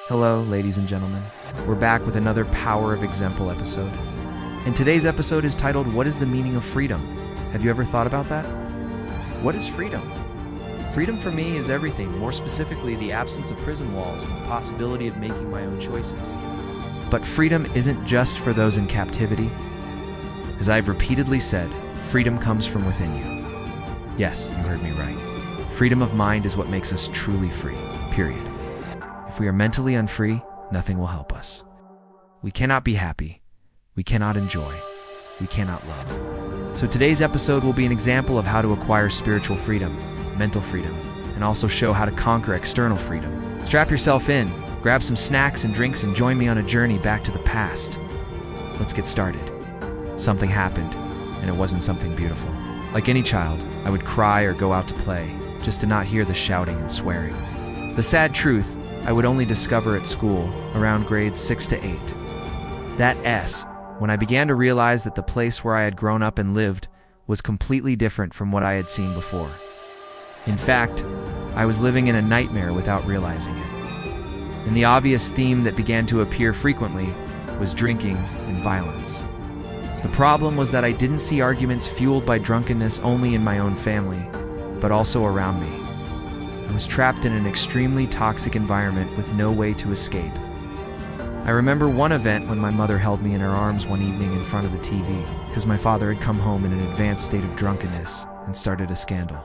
Hello, ladies and gentlemen. We're back with another Power of Exemple episode. And today's episode is titled, What is the Meaning of Freedom? Have you ever thought about that? What is freedom? Freedom for me is everything, more specifically the absence of prison walls and the possibility of making my own choices. But freedom isn't just for those in captivity. As I've repeatedly said, freedom comes from within you. Yes, you heard me right. Freedom of mind is what makes us truly free, period. If we are mentally unfree, nothing will help us. We cannot be happy. We cannot enjoy. We cannot love. So today's episode will be an example of how to acquire spiritual freedom, mental freedom, and also show how to conquer external freedom. Strap yourself in, grab some snacks and drinks, and join me on a journey back to the past. Let's get started. Something happened, and it wasn't something beautiful. Like any child, I would cry or go out to play, just to not hear the shouting and swearing. The sad truth, I would only discover at school, around grades 6 to 8. That S, when I began to realize that the place where I had grown up and lived was completely different from what I had seen before. In fact, I was living in a nightmare without realizing it. And the obvious theme that began to appear frequently was drinking and violence. The problem was that I didn't see arguments fueled by drunkenness only in my own family, but also around me. I was trapped in an extremely toxic environment with no way to escape. I remember one event when my mother held me in her arms one evening in front of the TV, because my father had come home in an advanced state of drunkenness and started a scandal,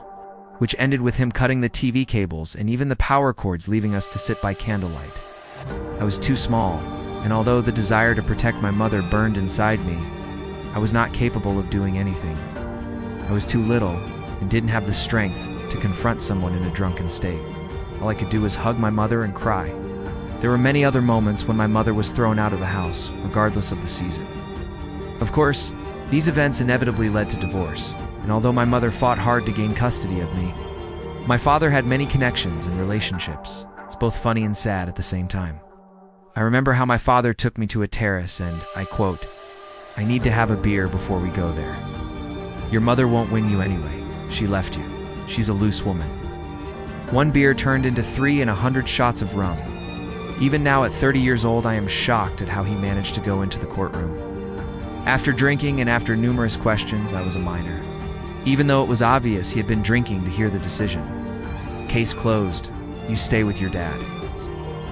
which ended with him cutting the TV cables and even the power cords, leaving us to sit by candlelight. I was too small, and although the desire to protect my mother burned inside me, I was not capable of doing anything. I was too little and didn't have the strength to confront someone in a drunken state. All I could do was hug my mother and cry. There were many other moments when my mother was thrown out of the house, regardless of the season. Of course, these events inevitably led to divorce, and although my mother fought hard to gain custody of me, my father had many connections and relationships. It's both funny and sad at the same time. I remember how my father took me to a terrace and, I quote, "I need to have a beer before we go there. Your mother won't win you anyway. She left you. She's a loose woman." One beer turned into 3 and 100 shots of rum. Even now at 30 years old, I am shocked at how he managed to go into the courtroom. After drinking and after numerous questions, I was a minor. Even though it was obvious he had been drinking to hear the decision. Case closed. You stay with your dad.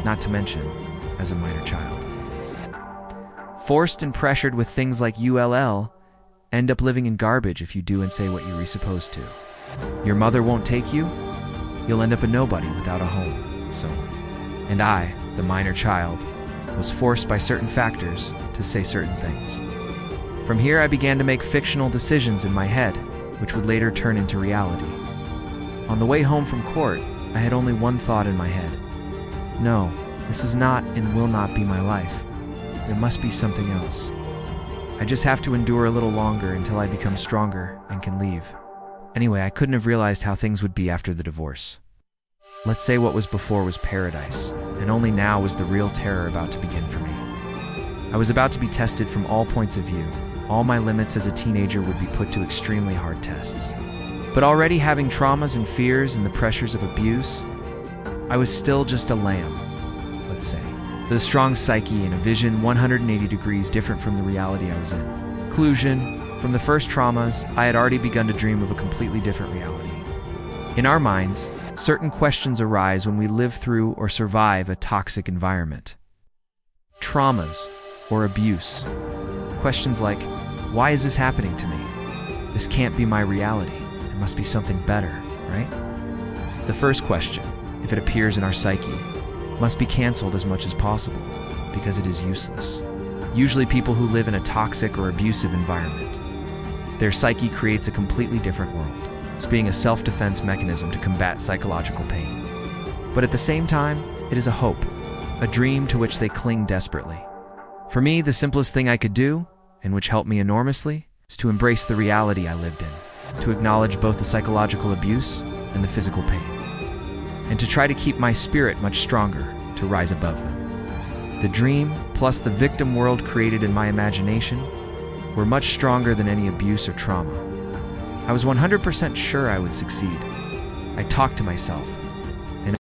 Not to mention, as a minor child. Forced and pressured with things like ULL, end up living in garbage if you do and say what you're supposed to. Your mother won't take you, you'll end up a nobody without a home, so on. And I, the minor child, was forced by certain factors to say certain things. From here I began to make fictional decisions in my head, which would later turn into reality. On the way home from court, I had only one thought in my head. No, this is not and will not be my life. There must be something else. I just have to endure a little longer until I become stronger and can leave. Anyway, I couldn't have realized how things would be after the divorce. Let's say what was before was paradise, and only now was the real terror about to begin for me. I was about to be tested from all points of view. All my limits as a teenager would be put to extremely hard tests. But already having traumas and fears and the pressures of abuse, I was still just a lamb, let's say. With a strong psyche and a vision 180 degrees different from the reality I was in. Conclusion, from the first traumas, I had already begun to dream of a completely different reality. In our minds, certain questions arise when we live through or survive a toxic environment. Traumas or abuse. Questions like, why is this happening to me? This can't be my reality. There must be something better, right? The first question, if it appears in our psyche, must be canceled as much as possible, because it is useless. Usually people who live in a toxic or abusive environment, their psyche creates a completely different world. It's being a self-defense mechanism to combat psychological pain. But at the same time, it is a hope, a dream to which they cling desperately. For me, the simplest thing I could do, and which helped me enormously, is to embrace the reality I lived in, to acknowledge both the psychological abuse and the physical pain, and to try to keep my spirit much stronger to rise above them. The dream, plus the victim world created in my imagination, were much stronger than any abuse or trauma. I was 100% sure I would succeed. I talked to myself,